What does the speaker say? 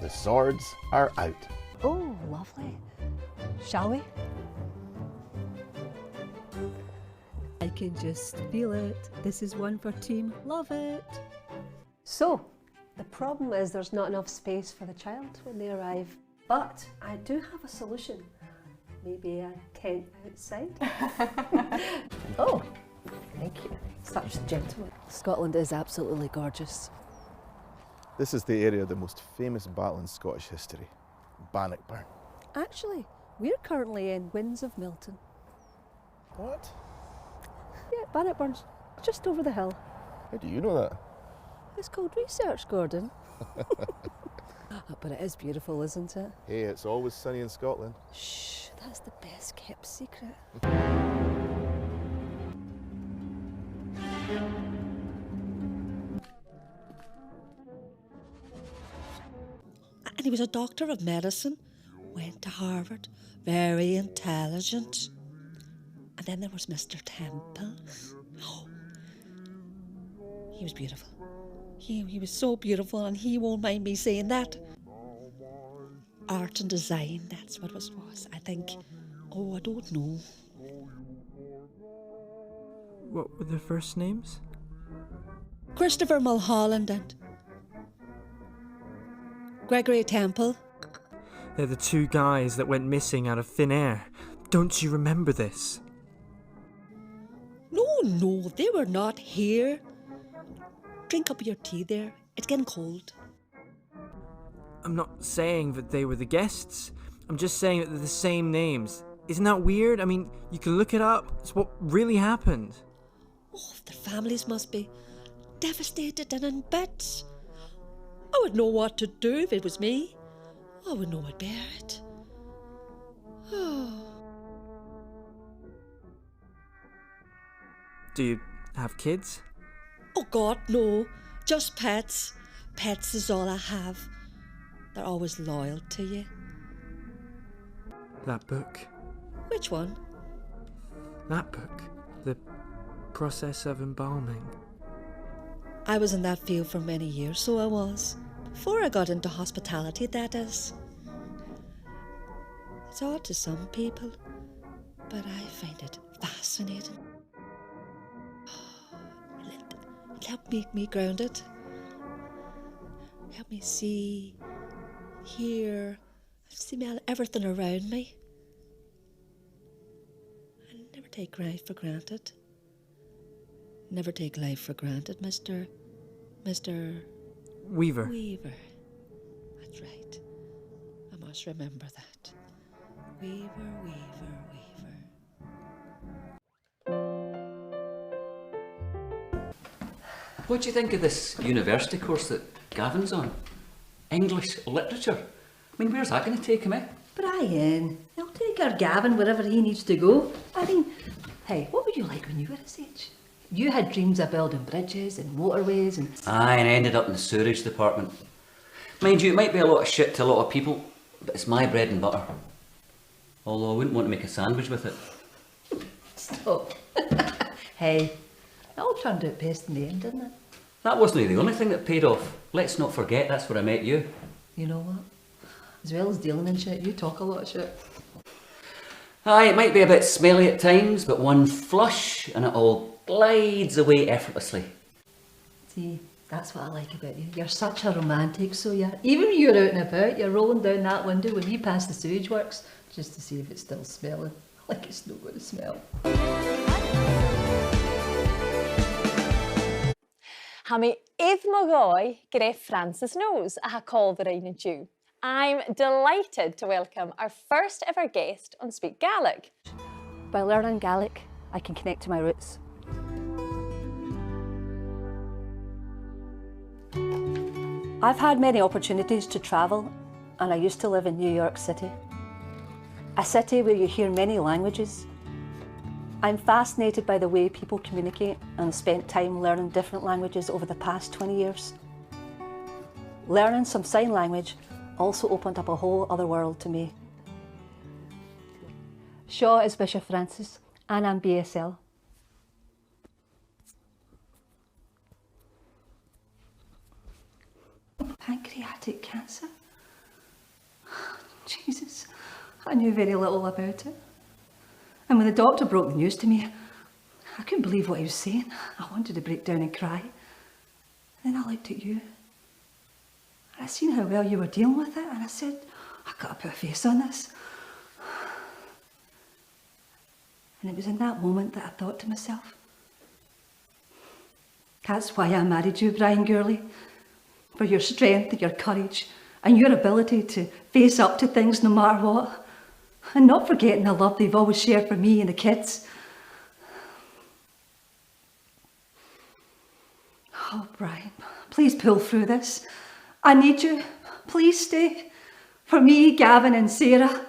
The swords are out. Oh, lovely. Shall we? I can just feel it. This is one for Team Love It. So, the problem is there's not enough space for the child when they arrive. But I do have a solution. Maybe a tent outside. Oh, thank you. Such a gentleman. Scotland is absolutely gorgeous. This is the area of the most famous battle in Scottish history, Bannockburn. Actually, we're currently in Winds of Milton. What? Yeah, Bannockburn's just over the hill. How do you know that? It's called research, Gordon. But it is beautiful, isn't it? Hey, it's always sunny in Scotland. Shh, that's the best kept secret. And he was a doctor of medicine, went to Harvard, very intelligent. And then there was Mr. Temple. Oh, he was beautiful. He was so beautiful, and he won't mind me saying that. Art and design, that's what it was. I think, oh, I don't know. What were their first names? Christopher Mulholland and Gregory Temple. They're the two guys that went missing out of thin air. Don't you remember this? No, they were not here. Drink up your tea there. It's getting cold. I'm not saying that they were the guests. I'm just saying that they're the same names. Isn't that weird? I mean, you can look it up. It's what really happened. Oh, their families must be devastated and in bits. I would know what to do if it was me. I would know I'd bear it. Do you have kids? Oh God, no. Just pets. Pets is all I have. They're always loyal to you. That book. Which one? That book. The process of embalming. I was in that field for many years, so I was. Before I got into hospitality, that is. It's odd to some people, but I find it fascinating. It helped make me grounded. Help me see, hear, smell everything around me. I never take life for granted. Never take life for granted, Mr. Weaver. Weaver. That's right. I must remember that. Weaver, Weaver, Weaver. What do you think of this university course that Gavin's on? English literature. I mean, where's that going to take him, eh? Brian, he'll take our Gavin wherever he needs to go. I mean, hey, what were you like when you were his age? You had dreams of building bridges and motorways and... Aye, and I ended up in the sewerage department. Mind you, it might be a lot of shit to a lot of people, but it's my bread and butter. Although I wouldn't want to make a sandwich with it. Stop. Hey, it all turned out best in the end, didn't it? That wasn't the only thing that paid off. Let's not forget that's where I met you. You know what? As well as dealing in shit, you talk a lot of shit. Aye, it might be a bit smelly at times, but one flush and it all glides away effortlessly. See, that's what I like about you. You're such a romantic, so even when you're out and about, you're rolling down that window when you pass the sewage works, just to see if it's still smelling. Like it's not going to smell. Ha mi idmogoi gyda Francis Knows a ha colferain and Jew. I'm delighted to welcome our first ever guest on Speak Gaelic. By learning Gaelic, I can connect to my roots. I've had many opportunities to travel, and I used to live in New York City. A city where you hear many languages. I'm fascinated by the way people communicate and have spent time learning different languages over the past 20 years. Learning some sign language also opened up a whole other world to me. Shaw is Bishop Francis, and I'm BSL. Pancreatic cancer? Jesus, I knew very little about it. And when the doctor broke the news to me, I couldn't believe what he was saying. I wanted to break down and cry. And then I looked at you. And I seen how well you were dealing with it, and I said, I've got to put a face on this. And it was in that moment that I thought to myself, that's why I married you, Brian Gourley. For your strength and your courage and your ability to face up to things no matter what. And not forgetting the love they've always shared for me and the kids. Oh, Brian, please pull through this. I need you. Please stay. For me, Gavin and Sarah.